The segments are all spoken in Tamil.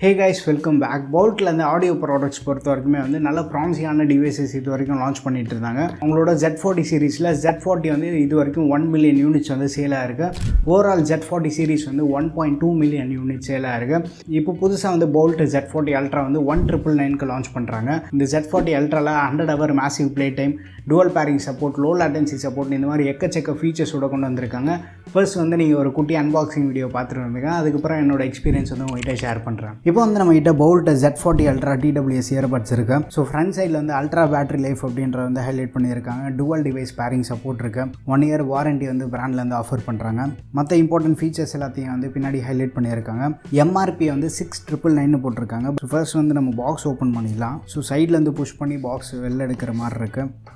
Hey guys, welcome back. Boult Z40 audio products பொறுத்த வரைக்குமே வந்து நல்ல ப்ராமிசிங்கான டிவைசஸ் இது வரைக்கும் லான்ச் பண்ணிட்டு இருந்தாங்க. அவங்களோட Z40 சீரிஸில் Z40 வந்து இது வரைக்கும் 1 மில்லியன் யூனிட்ஸ் வந்து சேல் ஆயிருக்கு. ஓவரால் Z40 சீரிஸ் வந்து 1.2 மில்லியன் யூனிட் சேல் ஆயிருக்கு. இப்போ புதுசாக வந்து Boult Z40 Ultra வந்து 1999க்கு லான்ச் பண்ணுறாங்க. இந்த Z40 Ultraல 100 hour massive play time, dual pairing support, low latency support இந்த மாதிரி எக்கச்சக்க ஃபீச்சர்ஸோட கொண்டு வந்திருக்காங்க. ஃபர்ஸ்ட் வந்து நீங்கள் ஒரு குட்டி அன்பாக்சிங் வீடியோ பார்த்துட்டு வந்தீங்க. அதுக்கப்புறம் என்னோட எக்ஸ்பீரியன்ஸ் வந்து உங்கள்கிட்ட ஷேர் பண்ணுறேன். இப்போ வந்து நம்ம கிட்ட Boult Z40 Ultra TWS earbuds இருக்கு. ஸோ ஃப்ரண்ட் சைடில் வந்து அல்ட்ரா பேட்டரி லைஃப் அப்படின்ற வந்து ஹைலைட் பண்ணியிருக்காங்க. டுவல் டிவைஸ் பேரிங் சப்போர்ட் இருக்கு. 1 year வாரண்டி வந்து பிராண்ட்லேருந்து ஆஃபர் பண்ணுறாங்க. மற்ற இம்பார்ட்டன்ட் ஃபீச்சர்ஸ் எல்லாத்தையும் வந்து பின்னாடி ஹைலைட் பண்ணியிருக்காங்க. எம்ஆர்பி வந்து 6999 போட்டிருக்காங்க. ஸோ ஃபர்ஸ்ட் வந்து நம்ம பாக்ஸ் ஓப்பன் பண்ணிடலாம். ஸோ சைட்லேருந்து புஷ் பண்ணி பாக்ஸ் வெளில எடுக்கிற மாதிரி இருக்குது.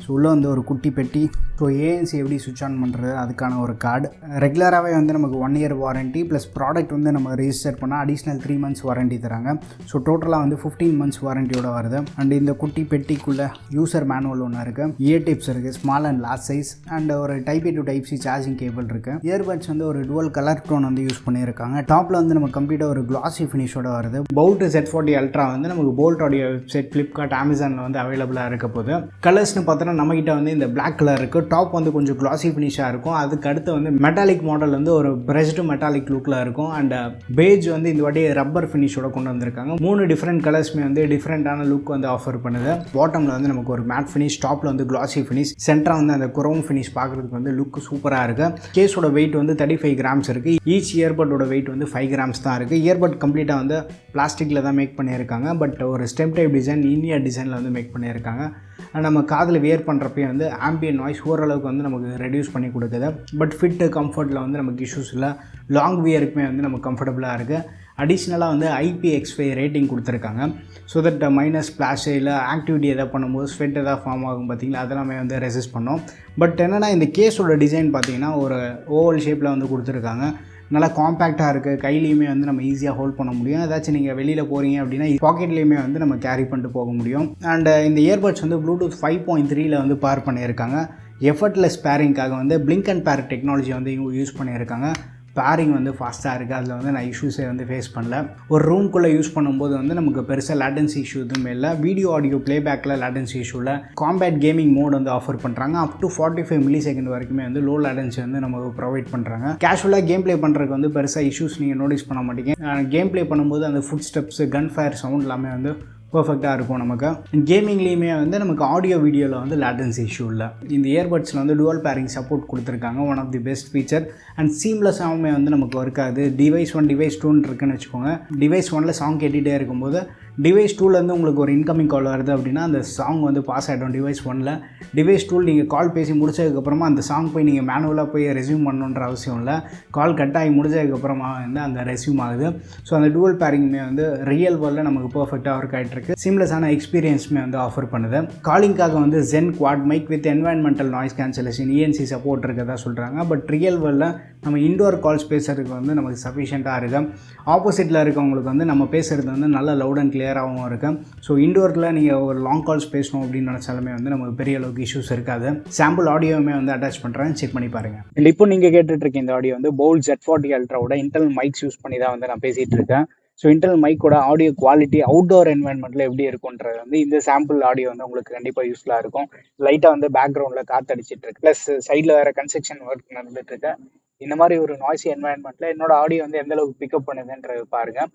ஸோ உள்ளே வந்து ஒரு குட்டி பெட்டி. ஸோ ANC எப்படி சுவிட்ச் ஆன் பண்ணுறது அதுக்கான ஒரு கார்டு. ரெகுலராகவே வந்து நமக்கு 1 year வாரண்டி ப்ளஸ் ப்ராடக்ட் வந்து நம்ம ரிஜிஸ்டர் பண்ணால் அடிஷ்னல் 3 months வாரண்டி தராங்க. ஸோ டோட்டலாக வந்து 15 months வாரண்டியோட வருது. அண்ட் இந்த குட்டி பெட்டிக்குள்ளே யூசர் மேனுவல் ஒன்று இருக்குது. இயர் டிப்ஸ் இருக்குது, small and large size. And ஒரு Type-A to Type-C charging cable இருக்குது. இயர்பட்ஸ் வந்து ஒரு டுவல் கலர் டோன் வந்து யூஸ் பண்ணியிருக்காங்க. டாப்பில் வந்து நம்ம கம்ப்ளீட்டாக ஒரு கிளாஸி ஃபினிஷோட வருது. Boult Z40 Ultra வந்து நமக்கு Boult ஆடியோ வெப்சைட், ஃப்ளிப்கார்ட், அமேசானில் வந்து அவைலபிளாக இருக்க போது. கலர்ஸ்னு பார்த்தோன்னா நம்மகிட்ட வந்து இந்த பிளாக் கலர் இருக்குது. டாப் வந்து கொஞ்சம் கிளாசி ஃபினிஷாக இருக்கும். அதுக்கு அடுத்து வந்து மெட்டாலிக் மாடல் வந்து ஒரு பிரஷ்டு மெட்டாலிக் லுக்கில் இருக்கும். அண்ட் பேஜ் வந்து இந்த வாட்டி ரப்பர் ஃபினிஷோட கொண்டு வந்திருக்காங்க. 3 டிஃப்ரெண்ட் கலர்ஸ்மே வந்து டிஃப்ரெண்ட்டான லுக் வந்து ஆஃபர் பண்ணுது. பாட்டமில் வந்து நமக்கு ஒரு மேட் ஃபினிஷ், டாப்பில் வந்து கிளாசி ஃபினிஷ், சென்டராக வந்து அந்த குரோம் ஃபினிஷ் பார்க்குறதுக்கு வந்து லுக் சூப்பராக இருக்குது. கேஸோட வெயிட் வந்து 35 grams இருக்குது. ஈச் இயர்பட்டோட வெயிட் வந்து 5 grams தான் இருக்குது. இயர்பட் கம்ப்ளீட்டாக வந்து பிளாஸ்டிக்கில் தான் மேக் பண்ணியிருக்காங்க. பட் ஒரு ஸ்டெம் டைப் டிசைன், இந்தியா டிசைனில் வந்து மேக் பண்ணியிருக்காங்க. நம்ம காதில் வியர் பண்ணுறப்பே வந்து ஆம்பியன் நாய்ஸ் ஓரளவுக்கு வந்து நமக்கு ரெடியூஸ் பண்ணி கொடுக்குது. பட் ஃபிட்டு, கம்ஃபர்ட்டில் வந்து நமக்கு இஷ்யூஸ் இல்லை. லாங் வியருக்குமே வந்து நமக்கு கம்ஃபர்டபுளாக இருக்குது. அடிஷ்னலாக வந்து IPX5 ரேட்டிங் கொடுத்துருக்காங்க. ஸோ தட் மைனஸ் ஸ்ப்ளாஷ் இல்லை ஆக்டிவிட்டி எதாவது பண்ணும்போது ஸ்வெட் எதாவது ஃபார்ம் ஆகும் பார்த்திங்களா, அதெல்லாமே வந்து ரெசிஸ்ட் பண்ணோம். பட் என்னென்னா இந்த கேஸோட டிசைன் பார்த்திங்கன்னா ஒரு ஓவல் ஷேப்பில் வந்து கொடுத்துருக்காங்க. நல்லா காம்பேக்டாக இருக்குது. கையிலையுமே வந்து நம்ம ஈஸியாக ஹோல்ட் பண்ண முடியும். ஏதாச்சும் நீங்கள் வெளியில் போகிறீங்க அப்படின்னா பாக்கெட்லேயுமே வந்து நம்ம கேரி பண்ணிட்டு போக முடியும். அண்ட் இந்த இயர்பட்ஸ் வந்து Bluetooth 5.3ல வந்து பேர் பண்ணியிருக்காங்க. எஃபர்ட்லெஸ் பேரிங்காக வந்து பிளிங்க் அண்ட் பேர் டெக்னாலஜி வந்து யூஸ் பண்ணியிருக்காங்க. பேரிங் வந்து ஃபாஸ்ட்டாக இருக்குது. அதில் வந்து நான் இஷ்யூஸே வந்து ஃபேஸ் பண்ணல. ஒரு ரூம்குள்ளே யூஸ் பண்ணும்போது வந்து நமக்கு பெருசாக லேட்டன்சி இஷ்யூ எதுவுமே இல்லை. வீடியோ ஆடியோ ப்ளேபேக்கில் லேட்டன்சி இஷ்யூ இல்லை. காம்பேட் கேமிங் மோட் வந்து ஆஃபர் பண்ணுறாங்க. அப் டு 45 millisecond வரைக்குமே வந்து லோ லேட்டன்சி வந்து நமக்கு ப்ரொவைட் பண்ணுறாங்க. கேஷுவலாக கேம் ப்ளே பண்ணுறதுக்கு வந்து பெருசாக இஷ்யூஸ் நீங்கள் நோட்டீஸ் பண்ண மாட்டீங்க. கேம் ப்ளே பண்ணும்போது அந்த foot steps, gun fire sound எல்லாமே வந்து பர்ஃபெக்டாக இருக்கும். நமக்கு கேமிங்லேயுமே வந்து நமக்கு ஆடியோ வீடியோவில் வந்து லேட்டன்சி இஷ்யூ இல்லை. இந்த இயர்பட்ஸில் வந்து டுவல் பேரிங் சப்போர்ட் கொடுத்துருக்காங்க. One of the best feature. And சீம்லெஸ்ஸாகவுமே வந்து நமக்கு இருக்காது. டிவைஸ் 1, டிவைஸ் 2 இருக்குன்னு வச்சுக்கோங்க. டிவைஸ் 1ல் சாங் கேட்டுகிட்டே இருக்கும்போது டிவைஸ் 2லேருந்து உங்களுக்கு ஒரு இன்கமிங் கால் வருது அப்படின்னா அந்த சாங் வந்து பாஸ் ஆகிடும் டிவைஸ் 1ல். டிவைஸ் 2 நீங்கள் கால் பேசி முடிச்சதுக்கப்புறமா அந்த சாங் போய் நீங்கள் மேனுவலாக போய் ரெஸ்யூம் பண்ணணுன்ற அவசியம் இல்லை. கால் கட் ஆகி முடிஞ்சதுக்கப்புறமா வந்து அந்த ரெஸ்யூம் ஆகுது. ஸோ அந்த டுவல் பேரிங்குமே வந்து ரியல் வேர்ல்டில் நமக்கு பர்ஃபெக்டாக ஒர்க் ஆகிட்டு இருக்கு. சீம்லெஸ்ஸான எக்ஸ்பீரியன்ஸுமே வந்து ஆஃபர் பண்ணுது. காலிங்காக வந்து Zen quad mic with environmental noise cancellation ANC support இருக்கிறதா சொல்கிறாங்க. பட் ரியல் வேர்ல்டில் நம்ம இண்டோர் கால்ஸ் பேசுகிறதுக்கு வந்து நமக்கு சஃபிஷியண்ட்டாக இருக்குது. ஆப்போசிட்டில் இருக்கவங்களுக்கு வந்து நம்ம பேசுகிறது வந்து நல்ல லவுட் அண்ட் கிளியராகவும் இருக்குது. ஸோ இண்டோரில் நீங்கள் ஒரு லாங் கால்ஸ் பேசணும் அப்படின்னு நினச்சாலுமே வந்து நமக்கு பெரிய அளவுக்கு இஷ்யூஸ் இருக்காது. சாம்பிள் ஆடியோவுமே வந்து அட்டாச் பண்ணுறேன், செக் பண்ணி பாருங்கள். இல்லை இப்போ நீங்கள் கேட்டுட்ருக்க இந்த ஆடியோ வந்து Boult Z40 Ultraவோட இன்டர்னல் மைக்ஸ் யூஸ் பண்ணி தான் வந்து நான் பேசிகிட்டு இருக்கேன். ஸோ இன்டர்னல் மைக்கோட ஆடியோ குவாலிட்டி அவுட்டோர் என்வாயன்மெண்ட்டில் எப்படி இருக்குன்றது வந்து இந்த சாம்பிள் ஆடியோ வந்து உங்களுக்கு கண்டிப்பாக யூஸ்ஃபுல்லாக இருக்கும். லைட்டாக வந்து பேக்ரவுண்டில் காற்றடிச்சிட்டு இருக்கு, ப்ளஸ் சைடில் வேறு கன்ஸ்ட்ரக்ஷன் ஒர்க் நடந்துட்டுருக்கு. இந்த மாதிரி ஒரு நாய்ஸி என்வாயன்மெண்ட்டில் என்னோட ஆடியோ வந்து எந்தளவுக்கு பிக்கப் பண்ணுதுன்றது பாருங்கள்.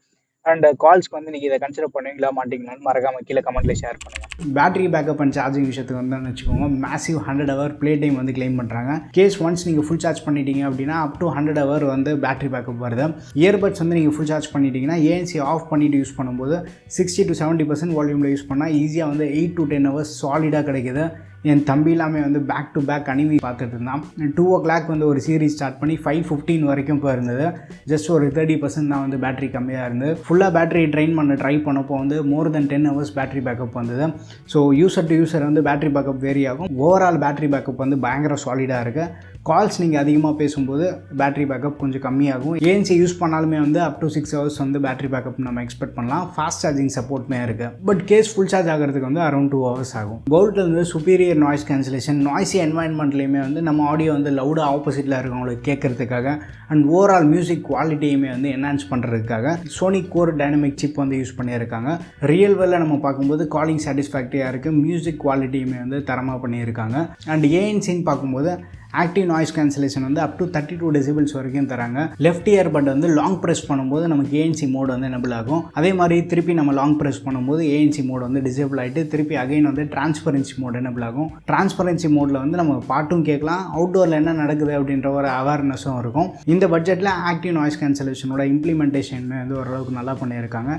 அண்ட் கால்ஸ்க்கு வந்து நீங்கள் இதை கன்சிடர் பண்ணுவீங்களா மாட்டிங்களான்னு மறக்காமல் கீழே கமெண்ட்டில் ஷேர் பண்ணுங்கள். பேட்டரி பேக்கப் அண்ட் சார்ஜிங் விஷயத்துக்கு வந்து வச்சுக்கோங்க, மேசிவ் 100 hour ப்ளே டைம் வந்து கிளைம் பண்ணுறாங்க. கேஸ் ஒன்ஸ் நீங்கள் ஃபுல் சார்ஜ் பண்ணிட்டீங்க அப்படின்னா அப் டு 100 hour வந்து பேட்டரி பேக்கப் வருது. இயர்பட்ஸ் வந்து நீங்கள் ஃபுல் சார்ஜ் பண்ணிட்டீங்கன்னா ANC ஆஃப் பண்ணிவிட்டு யூஸ் பண்ணும்போது 60 to 70% வால்யூமில் யூஸ் பண்ணால் ஈஸியாக வந்து 8 to 10 hours சாலிடாக கிடைக்குது. என் தம்பி எல்லாமே வந்து பேக் டு பேக் அனிமி பார்த்துட்டு இருந்தான். 2 o'clock வந்து ஒரு சீரீஸ் ஸ்டார்ட் பண்ணி 5:15 வரைக்கும் போயிருந்தது. ஜஸ்ட் ஒரு 30% தான் வந்து பேட்டரி கம்மியாக இருந்தது. ஃபுல்லாக பேட்டரி ட்ரைன் பண்ண ட்ரை பண்ணப்போ வந்து மோர் தென் 10 hours பேட்டரி பேக்கப் வந்தது. ஸோ யூசர் டு யூசர் வந்து பேட்டரி பேக்கப் வேரி ஆகும். ஓவரால் பேட்டரி பேக்கப் வந்து பயங்கர சாலிடாக இருக்குது. கால்ஸ் நீங்கள் அதிகமாக பேசும்போது பேட்டரி பேக்கப் கொஞ்சம் கம்மியாகும். ANC யூஸ் பண்ணாலுமே வந்து அப் டு 6 hours வந்து பேட்டரி பேக்கப் நம்ம எக்ஸ்பெக்ட் பண்ணலாம். ஃபாஸ்ட் சார்ஜிங் சப்போர்ட்மே இருக்குது. பட் கேஸ் ஃபுல் சார்ஜ் ஆகிறதுக்கு வந்து அரௌண்ட் 2 hours ஆகும். Boult வந்து superior ear noise cancellation, noisy என்வாயன்மெண்ட்லேயுமே வந்து நம்ம ஆடியோ வந்து லவுடாக ஆப்போசிட்டில் இருக்கவங்களுக்கு கேட்கறதுக்காக அண்ட் ஓவரால் மியூசிக் குவாலிட்டியுமே வந்து என்ஹான்ஸ் பண்ணுறதுக்காக சோனி கோர் டைனமிக் சிப் வந்து யூஸ் பண்ணியிருக்காங்க. ரியல் வேல நம்ம பார்க்கும்போது காலிங் சாட்டிஸ்ஃபேக்டரியாக இருக்குது, மியூசிக் குவாலிட்டியுமே வந்து தரமாக பண்ணியிருக்காங்க. அண்ட் ஏஎன்சின்னு பார்க்கும்போது ஆக்டிவ் நாய்ஸ் கேன்சலேஷன் வந்து அப் டு 32 டெசிபிள்ஸ் வரைக்கும் தராங்க. லெஃப்ட் இயர் பட் வந்து லாங் ப்ரெஸ் பண்ணும்போது நமக்கு ஏஎன்சி மோட் வந்து எனபிள் ஆகும். அதே மாதிரி திருப்பி நம்ம லாங் ப்ரெஸ் பண்ணும்போது ஏஎன்சி மோட் வந்து டிசேபிள் ஆகிட்டு திருப்பி அகைன் வந்து டிரான்ஸ்பரன்சி மோட் எனபிள் ஆகும். டிரான்ஸ்பரன்சி மோடில் வந்து நம்ம பாட்டும் கேட்கலாம், அவுட்டோரில் என்ன நடக்குது அப்படின்ற ஒரு அவேர்னஸும் இருக்கும். இந்த பட்ஜெட்டில் ஆக்டிவ் நாய்ஸ் கேன்சலேஷனோட இம்ப்ளிமெண்டேஷன் வந்து ஓரளவுக்கு நல்லா பண்ணியிருக்காங்க.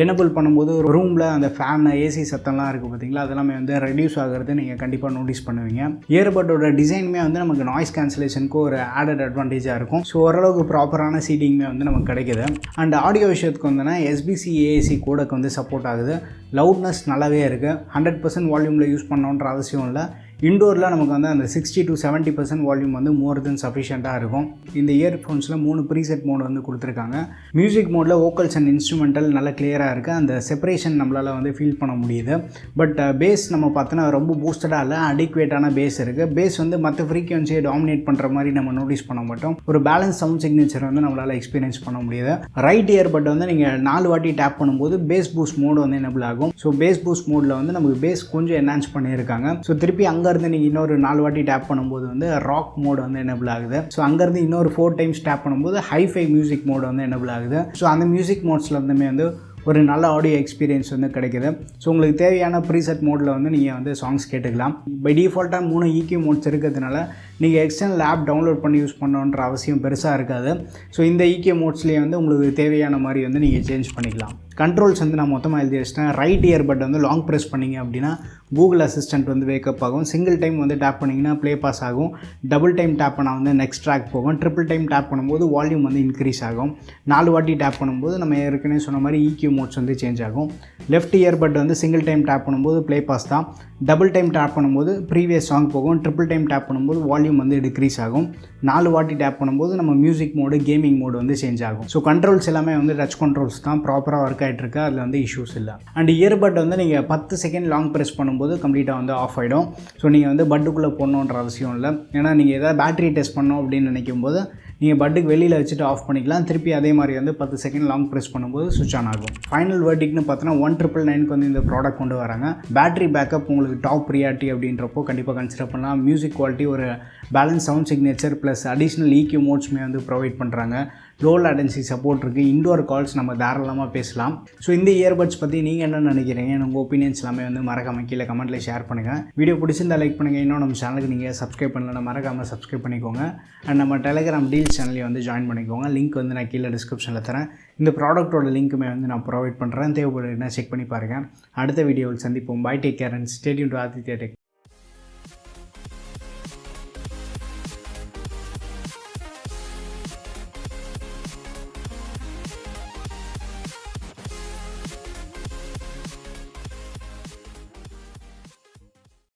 எனபிள் பண்ணும்போது ஒரு ரூமில் அந்த ஃபேன் ஏசி சத்தம்லாம் இருக்குது பார்த்தீங்களா, அதெல்லாமே வந்து ரெடியூஸ் ஆகிறது நீங்கள் கண்டிப்பாக நோட்டீஸ் பண்ணுவீங்க. இயர்பட்டோட டிசைனுமே வந்து நமக்கு நாய்ஸ் கேன்சலேஷனுக்கு ஒரு ஆடட் அட்வான்டேஜாக இருக்கும். ஸோ ஓரளவுக்கு ப்ராப்பரான சீட்டிங்குமே வந்து நமக்கு கிடைக்குது. அண்ட் ஆடியோ விஷயத்துக்கு வந்தோன்னா எஸ்பிசி ஏஏசி கோடக்கு வந்து சப்போர்ட் ஆகுது. லவுட்னஸ் நல்லாவே இருக்குது. 100% வால்யூமில் யூஸ் பண்ணோன்ற அவசியம் இல்லை. இண்டோரில் நமக்கு வந்து அந்த 60 to 70% வால்யூம் வந்து மோர் தென் சஃபிஷியண்ட்டாக இருக்கும். இந்த இயர்ஃபோன்ஸில் 3 ப்ரீசெட் மோட் வந்து கொடுத்துருக்காங்க. மியூசிக் மோடில் வோக்கல்ஸ் அண்ட் இன்ஸ்ட்ருமெண்டல் நல்லா கிளியராக இருக்குது. அந்த செப்பரேஷன் நம்மளால் வந்து ஃபீல் பண்ண முடியுது. பட் பேஸ் நம்ம பார்த்தோன்னா ரொம்ப பூஸ்டடாக இல்லை, அடிக்குவேட்டான பேஸ் இருக்குது. பேஸ் வந்து மற்ற ஃப்ரீக்வன்சியை டாமினேட் பண்ணுற மாதிரி நம்ம நோட்டீஸ் பண்ண மாட்டோம். ஒரு பேலன்ஸ் சவுண்ட் சிக்னேச்சர் வந்து நம்மளால் எக்ஸ்பீரியன்ஸ் பண்ண முடியுது. ரைட் இயர் பட் வந்து நீங்கள் 4 வாட்டி டேப் பண்ணும்போது பேஸ் பூஸ்ட் மோடு வந்து எனபிள் ஆகும். ஸோ பேஸ் பூஸ்ட் மோடில் வந்து நமக்கு பேஸ் கொஞ்சம் என்ஹான்ஸ் பண்ணியிருக்காங்க. ஸோ திருப்பி அங்கே இருந்து நீங்கள் இன்னொரு 4 வாட்டி டேப் பண்ணும்போது வந்து ராக் மோடு வந்து எனபிள் ஆகுது. ஸோ அங்கேருந்து இன்னொரு 4 டைம்ஸ் டேப் பண்ணும்போது ஹைஃபை மியூசிக் மோடு வந்து எனபிள் ஆகுது. ஸோ அந்த மியூசிக் மோட்ஸில் இருந்துமே வந்து ஒரு நல்ல ஆடியோ எக்ஸ்பீரியன்ஸ் வந்து கிடைக்குது. ஸோ உங்களுக்கு தேவையான ப்ரீசெட் மோடில் வந்து நீங்கள் வந்து சாங்ஸ் கேட்டுக்கலாம். பை டிஃபால்ட்டாக 3 EQ மோட்ஸ் இருக்கிறதுனால நீங்கள் எக்ஸ்டர்னல் ஆப் டவுன்லோட் பண்ணி யூஸ் பண்ணணுன்ற அவசியம் பெருசாக இருக்காது. ஸோ இந்த EQ மோட்ஸ்லேயே வந்து உங்களுக்கு தேவையான மாதிரி வந்து நீங்கள் சேஞ்ச் பண்ணிக்கலாம். கண்ட்ரோல்ஸ் வந்து நான் மொத்தமாக எழுதி வச்சிட்டேன். ரைட் இயர் பட் வந்து லாங் ப்ரெஸ் பண்ணிங்க அப்படின்னா கூகுள் அசிஸ்டன்ட் வந்து வேக்கப் ஆகும். சிங்கிள் டைம் வந்து டேப் பண்ணிங்கன்னா ப்ளே பாஸ் ஆகும். டபுள் டைம் டேப் பண்ணால் வந்து நெக்ஸ்ட் ட்ராக் போகும். ட்ரிபிள் டைம் டேப் பண்ணும்போது வால்யூம் வந்து இன்க்ரீஸ் ஆகும். 4 வாட்டி டேப் பண்ணும்போது நம்ம ஏற்கனவே சொன்ன மாதிரி EQ மோட்ஸ் வந்து சேஞ்ச் ஆகும். லெஃப்ட் இயர் பட் வந்து சிங்கிள் டைம் டேப் பண்ணும்போது ப்ளே பாஸ் தான். டபுள் டைம் டேப் பண்ணும்போது ப்ரீவியஸ் சாங் போகும். ட்ரிபிள் டைம் டேப் பண்ணும்போது வால்யூம் வந்து டிக்ரீஸ் ஆகும். 4 வாட்டி டேப் பண்ணும்போது நம்ம மியூசிக் மோடு, கேமிங் மோடு வந்து சேஞ்ச் ஆகும். ஸோ கண்ட்ரோல்ஸ் எல்லாமே வந்து டச் கண்ட்ரோல்ஸ் தான், ப்ராப்பராக ஒர்க் ஆகிட்டு இருக்கு. அதில் வந்து இஷ்யூஸ் இல்லை. அண்ட் இயர்பட் வந்து நீங்கள் 10 செகண்ட் லாங் ப்ரெஸ் பண்ணும்போது கம்ப்ளீட்டாக வந்து ஆஃப் ஆகிடும். ஸோ நீங்கள் வந்து பட்டுக்குள்ளே போடணுன்ற அவசியம் இல்லை. ஏன்னா நீங்கள் எதாவது பேட்டரி டெஸ்ட் பண்ணோம் அப்படின்னு நினைக்கும் போது நீங்கள் பட்டுக்கு வெளியில் வச்சுட்டு ஆஃப் பண்ணிக்கலாம். திருப்பி அதே மாதிரி வந்து 10 செகண்ட் லாங் ப்ரெஸ் பண்ணும்போது சுவிட்ச் ஆன் ஆகும். ஃபைனல் வேர்டிக்னு பார்த்தோன்னா 1999 வந்து இந்த ப்ராடக்ட் கொண்டு வராங்க. பேட்டரி பேக்கப் உங்களுக்கு டாப் ப்ரியாரிட்டி அப்படின்றப்போ கண்டிப்பாக கன்சிடர் பண்ணலாம். மியூசிக் குவாலிட்டி, ஒரு balance sound signature plus additional EQ மோட்ஸ்மே வந்து ப்ரொவைட் பண்ணுறாங்க. லோ லேட்டன்சி சப்போர்ட் இருக்குது. இண்டோர் கால்ஸ் நம்ம தாராளமாக பேசலாம். ஸோ இந்த இயர்பட்ஸ் பற்றி நீங்கள் என்ன நினைக்கிறீங்க? உங்கள் ஒப்பீனியன்ஸ் எல்லாமே வந்து மறக்காம கீழே கமெண்ட்டில் ஷேர் பண்ணுங்கள். வீடியோ பிடிச்சிருந்தா லைக் பண்ணுங்கள். இன்னும் நம்ம சேனலுக்கு நீங்கள் சப்ஸ்கிரைப் பண்ணலன்னா மறக்காமல் சப்ஸ்கிரைப் பண்ணிக்கோங்க. அண்ட் நம்ம டெலிகிராம் டீல்ஸ் சேனலையும் வந்து ஜாயின் பண்ணிக்கோங்க. லிங்க் வந்து நான் கீழே டிஸ்கிரிப்ஷனில் தரேன். இந்த ப்ராடக்ட்டோட லிங்க்குமே வந்து நான் ப்ரொவைட் பண்ணுறேன். தேவைப்படுதுன்னா செக் பண்ணி பாருங்கள். அடுத்த வீடியோவில் சந்திப்போம். Bye, take care and stay tuned to Aditya tech.